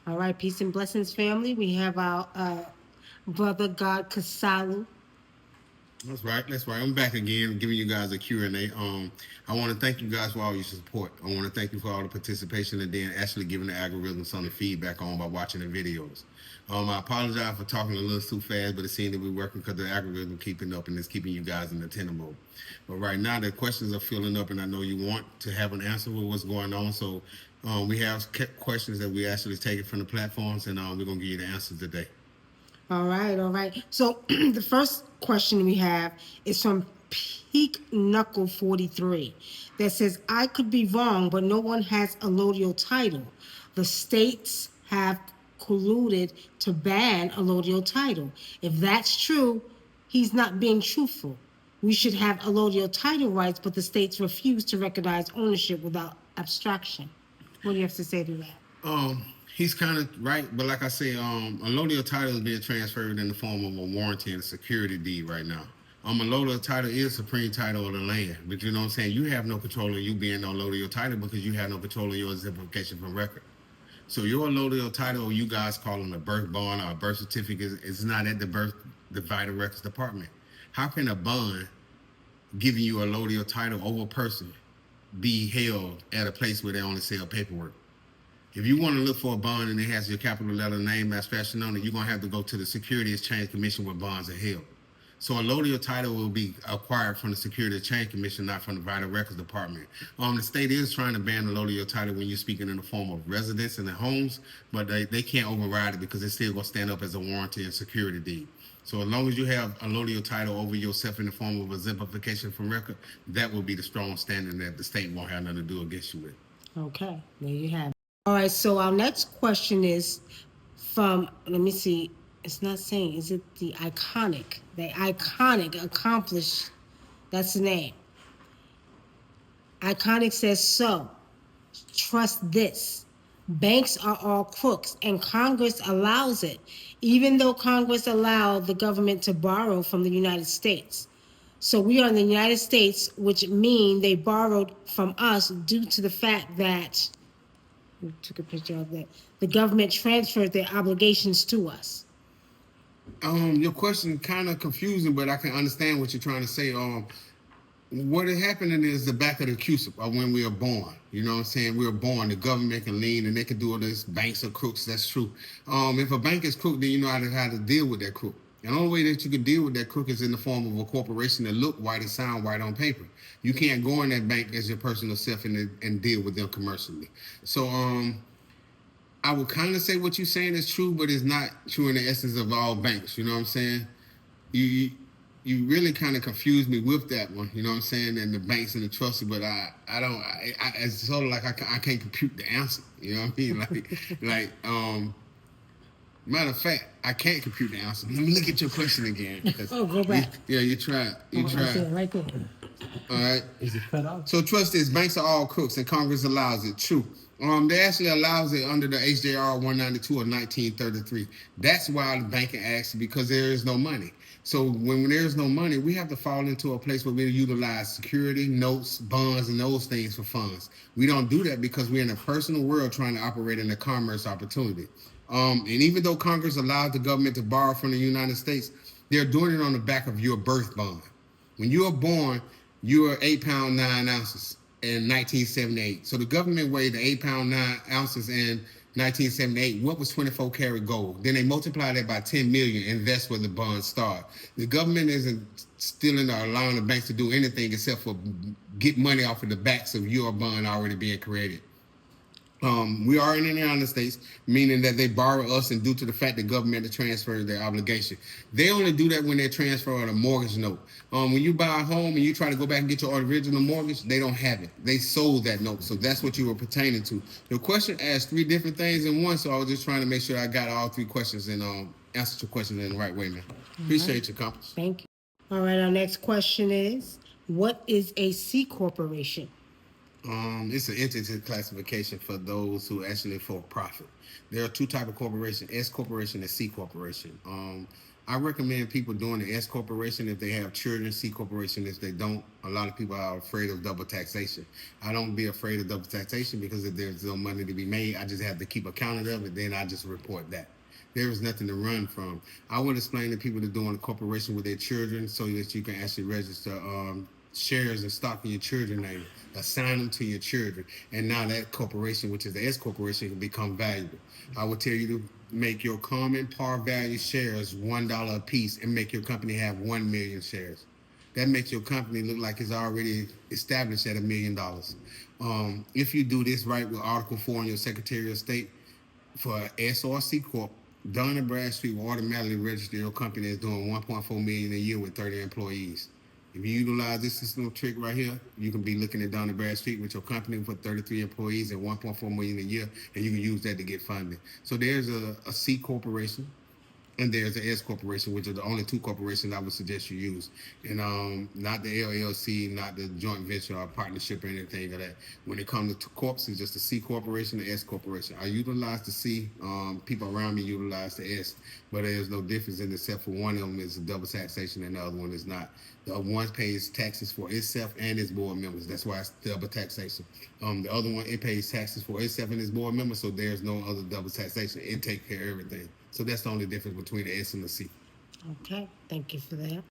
All right, peace and blessings, family. We have our brother God Kasalu. That's right. That's right. I'm back again, giving you guys a Q&A. I want to thank you guys for all your support. I want to thank you for all the participation and then actually giving the algorithm some of the feedback on by watching the videos. I apologize for talking a little too fast, but it seems that we're working because the algorithm keeping up and it's keeping you guys in the tender mode. But right now, the questions are filling up, and I know you want to have an answer with what's going on. So we have questions that we actually taken from the platforms, and we're going to give you the answers today. All right, all right. So the first question we have is from Peak Knuckle 43 that says, I could be wrong, but no one has a allodial title. The states have colluded to ban a allodial title. If that's true, he's not being truthful. We should have allodial title rights, but the states refuse to recognize ownership without abstraction. What do you have to say to that? He's kind of right, but like I say, a allodial title is being transferred in the form of a warranty and a security deed right now. A allodial title is supreme title of the land, but you know what I'm saying? You have no control of you being on allodial title because you have no control of your exemplification from record. So your allodial title, you guys call it a birth bond or a birth certificate, is not at the vital records department. How can a bond giving you a allodial title over a person be held at a place where they only sell paperwork? If you want to look for a bond and it has your capital letter name as fashion on it, you're going to have to go to the Security Exchange Commission where bonds are held. So a allodial title will be acquired from the Security Exchange Commission, not from the Vital Records Department. The state is trying to ban the allodial title when you're speaking in the form of residence in the homes, but they can't override it because it's still going to stand up as a warranty and security deed. So as long as you have a allodial title over yourself in the form of exemplification from record, that will be the strong standing that the state won't have nothing to do against you with. Okay, there you have it. All right, so our next question is from, let me see, it's not saying, is it the iconic, accomplished, that's the name. Iconic says, so, trust this. Banks are all crooks, and Congress allows it, even though Congress allowed the government to borrow from the United States. So we are in the United States, which mean they borrowed from us due to the fact that we took a picture of that. The government transferred their obligations to us. Your question kind of confusing, but I can understand what you're trying to say. What is happening is the back of the cusp of when we are born. You know what I'm saying? We are born. The government can lean and they can do all this. Banks are crooks. That's true. If a bank is crook, then you know how to deal with that crook. And the only way that you can deal with that crook is in the form of a corporation that look white and sound white on paper. You can't go in that bank as your personal self and deal with them commercially. So I would kind of say what you're saying is true, but it's not true in the essence of all banks. You know what I'm saying? You really kind of confused me with that one. You know what I'm saying? And the banks and the trusts, but I don't. It's sort of like I can't compute the answer. You know what I mean? Matter of fact, I can't compute the answer. Let me look at your question again. Oh, go back. You tried. You tried. Right there. All right. Is it cut off? So trust this, banks are all crooks and Congress allows it. True. They actually allows it under the HJR 192 of 1933. That's why the banking acts, because there is no money. So when there's no money, we have to fall into a place where we utilize security, notes, bonds, and those things for funds. We don't do that because we're in a personal world trying to operate in a commerce opportunity. And even though Congress allowed the government to borrow from the United States, they're doing it on the back of your birth bond. When you are born, you are 8 pounds 9 ounces in 1978. So the government weighed the 8 pounds 9 ounces in 1978. What was 24 karat gold? Then they multiplied that by 10 million, and that's where the bonds start. The government isn't stealing or allowing the banks to do anything except for get money off of the backs of your bond already being created. We are in the United States, meaning that they borrow us, and due to the fact that government has transferred their obligation. They only do that when they transfer on a mortgage note. When you buy a home and you try to go back and get your original mortgage, they don't have it. They sold that note, so that's what you were pertaining to. The question asked 3 different things in one, so I was just trying to make sure I got all 3 questions and answered your question in the right way, man. Appreciate you, Compass. Thank you. All right, our next question is, what is a C corporation? It's an entity classification for those who actually for profit. There are 2 types of corporation: S corporation and C corporation. I recommend people doing the S corporation if they have children, C corporation if they don't. A lot of people are afraid of double taxation. I don't be afraid of double taxation because if there's no money to be made, I just have to keep account of it. Then I just report that. There is nothing to run from. I would explain to people to doing a corporation with their children so that you can actually register shares and stock in your children's name, assign them to your children, and now that corporation, which is the S corporation, can become valuable. I would tell you to make your common par value shares $1 a piece and make your company have 1 million shares. That makes your company look like it's already established at $1 million. If you do this right with Article 4 in your Secretary of State for SRC Corp, Dun & Bradstreet will automatically register your company as doing $1.4 million a year with 30 employees. If you utilize this system trick right here, you can be looking at Dun & Bradstreet with your company with 33 employees and $1.4 million a year, and you can use that to get funding. So there's a C corporation, and there's an S corporation, which are the only two corporations I would suggest you use, and not the LLC, not the joint venture or partnership or anything of that. When it comes to corps, it's just the C corporation, the S corporation. I utilize the C. People around me utilize the S, but there's no difference in except for one of them is double taxation and the other one is not. The one pays taxes for itself and its board members. That's why it's double taxation. The other one, it pays taxes for itself and its board members, so there's no other double taxation. It takes care of everything. So that's the only difference between the S and the C. Okay, thank you for that.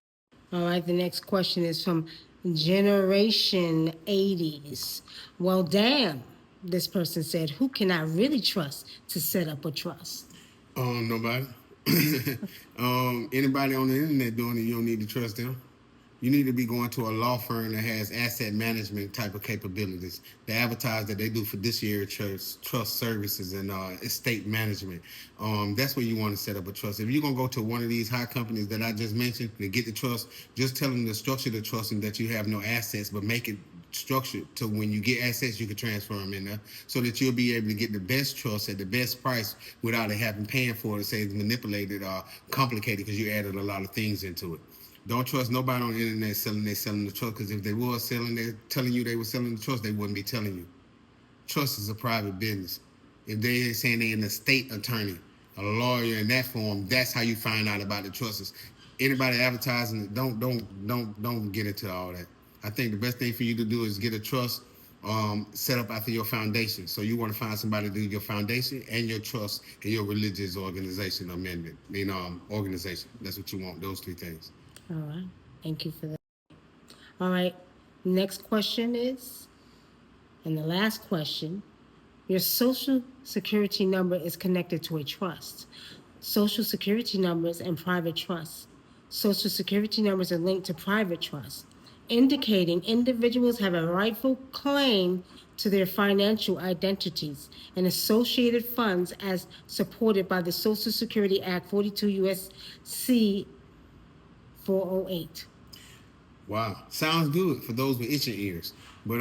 All right, the next question is from Generation 80s. Well, damn, this person said, who can I really trust to set up a trust? Nobody. Anybody on the internet doing it, you don't need to trust them. You need to be going to a law firm that has asset management type of capabilities. They advertise that they do fiduciary trust services and estate management. That's where you want to set up a trust. If you're going to go to one of these high companies that I just mentioned to get the trust, just tell them to structure the trust and that you have no assets, but make it structured to when you get assets, you can transfer them in there so that you'll be able to get the best trust at the best price without it having paying for it, say it's manipulated or complicated because you added a lot of things into it. Don't trust nobody on the internet selling the trust, because if they were telling you they were selling the trust, they wouldn't be telling you. Trust is a private business. If they're saying they're an estate attorney, a lawyer in that form, that's how you find out about the trusts. Anybody advertising it, don't get into all that. I think the best thing for you to do is get a trust set up after your foundation. So you want to find somebody to do your foundation and your trust and your religious organization amendment, organization. That's what you want, those three things. All right, thank you for that. All right, next question is, and the last question, your social security number is connected to a trust. Social security numbers and private trusts. Social security numbers are linked to private trusts, indicating individuals have a rightful claim to their financial identities and associated funds as supported by the Social Security Act 42 U.S.C. 408. Wow, sounds good for those with itching ears. But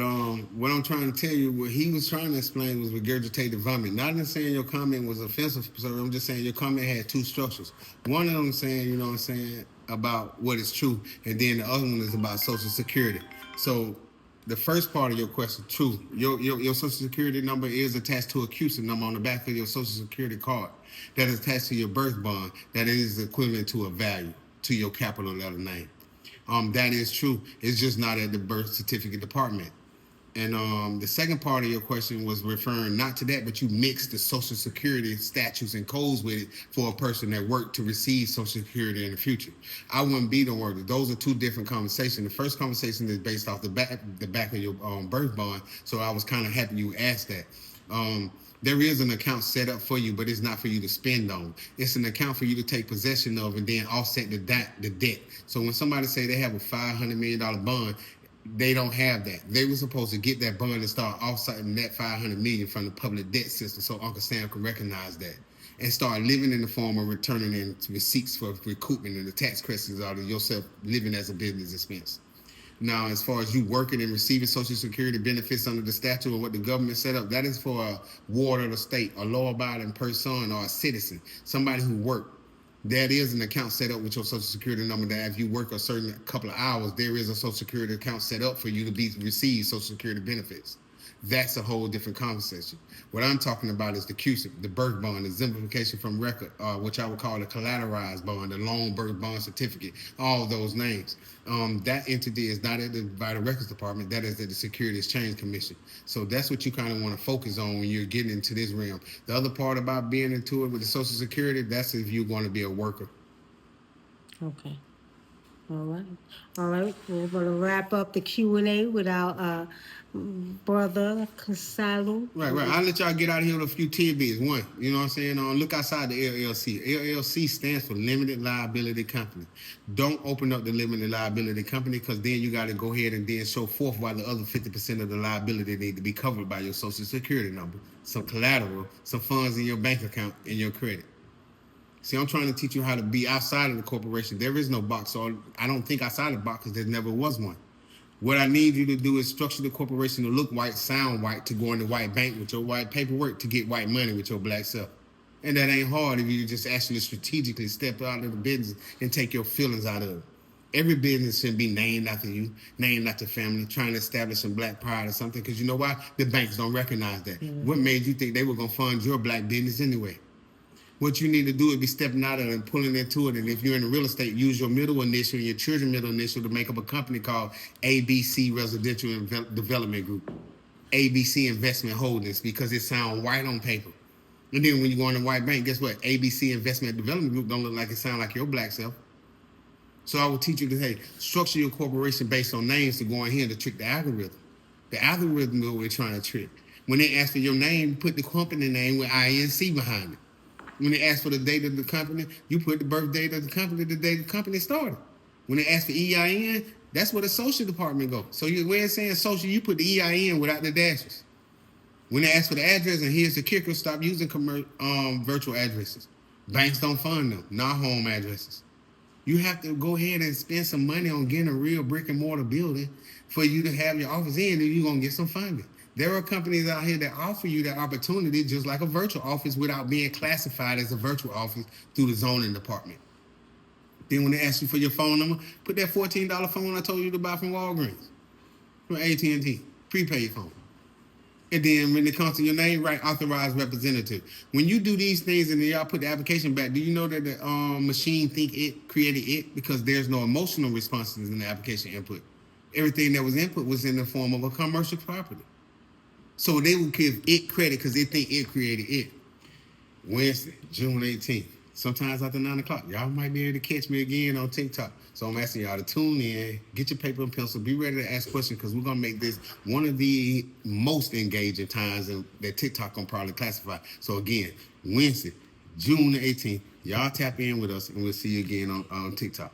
what I'm trying to tell you, what he was trying to explain was regurgitated vomit. Not in saying your comment was offensive, so I'm just saying your comment had two structures. One of them saying, you know what I'm saying, about what is true, and then the other one is about Social Security. So the first part of your question, true. Your Social Security number is attached to a CUSA number on the back of your Social Security card that is attached to your birth bond that is equivalent to a value to your capital letter name. That is true. It's just not at the birth certificate department. And the second part of your question was referring not to that, but you mixed the Social Security statutes and codes with it for a person that worked to receive Social Security in the future. I wouldn't be the worker. Those are two different conversations. The first conversation is based off the back of your birth bond, so I was kind of happy you asked that. There is an account set up for you, but it's not for you to spend on. It's an account for you to take possession of and then offset the debt. So when somebody say they have a $500 million bond, they don't have that. They were supposed to get that bond and start offsetting that $500 million from the public debt system so Uncle Sam can recognize that and start living in the form of returning in receipts for recoupment and the tax credits out of yourself living as a business expense. Now, as far as you working and receiving Social Security benefits under the statute or what the government set up, that is for a ward of the state, a law-abiding person or a citizen, somebody who worked. That is an account set up with your Social Security number that if you work a certain couple of hours, there is a Social Security account set up for you to receive Social Security benefits. That's a whole different conversation. What I'm talking about is the CUSIP, the birth bond, the exemplification from record, which I would call the collateralized bond, the loan birth bond certificate, all those names. That entity is not at the Vital Records Department, that is at the Security Exchange Commission. So that's what you kind of want to focus on when you're getting into this realm. The other part about being into it with the Social Security, that's if you're going to be a worker. Okay. All right. All right. We're going to wrap up the Q&A with our brother Consuelo. Right. I'll let y'all get out of here with a few tidbits. One, you know what I'm saying? Look outside the LLC. LLC stands for Limited Liability Company. Don't open up the limited liability company, because then you got to go ahead and then show forth why the other 50% of the liability need to be covered by your Social Security number, some collateral, some funds in your bank account, and your credit. See, I'm trying to teach you how to be outside of the corporation. There is no box, so I don't think outside the box, because there never was one. What I need you to do is structure the corporation to look white, sound white, to go in the white bank with your white paperwork, to get white money with your black self. And that ain't hard if you just actually strategically step out of the business and take your feelings out of it. Every business should be named after you, named after family, trying to establish some black pride or something, because you know why? The banks don't recognize that. What made you think they were going to fund your black business anyway? What you need to do is be stepping out of it and pulling into it. And if you're in real estate, use your middle initial and your children's middle initial to make up a company called ABC Residential Development Group, ABC Investment Holdings, because it sounds white on paper. And then when you go in the white bank, guess what? ABC Investment Development Group don't look like it sound like your black self. So I will teach you to, hey, structure your corporation based on names to go in here to trick the algorithm. The algorithm is what we're trying to trick. When they ask for your name, put the company name with INC behind it. When they ask for the date of the company, you put the birth date of the company, the date the company started. When they ask for EIN, that's where the social department goes. So when it's saying social, you put the EIN without the dashes. When they ask for the address, and here's the kicker, stop using virtual addresses. Banks don't fund them, not home addresses. You have to go ahead and spend some money on getting a real brick and mortar building for you to have your office in, and you're going to get some funding. There are companies out here that offer you that opportunity just like a virtual office without being classified as a virtual office through the zoning department. Then when they ask you for your phone number, put that $14 phone I told you to buy from Walgreens, from AT&T, prepaid phone. And then when it comes to your name, write authorized representative. When you do these things and then y'all put the application back, do you know that the machine think it created it? Because there's no emotional responses in the application input. Everything that was input was in the form of a commercial property. So they will give it credit because they think it created it. Wednesday, June 18th. Sometimes after 9 o'clock. Y'all might be able to catch me again on TikTok. So I'm asking y'all to tune in, get your paper and pencil, be ready to ask questions, because we're going to make this one of the most engaging times that TikTok going to probably classify. So again, Wednesday, June 18th. Y'all tap in with us, and we'll see you again on TikTok.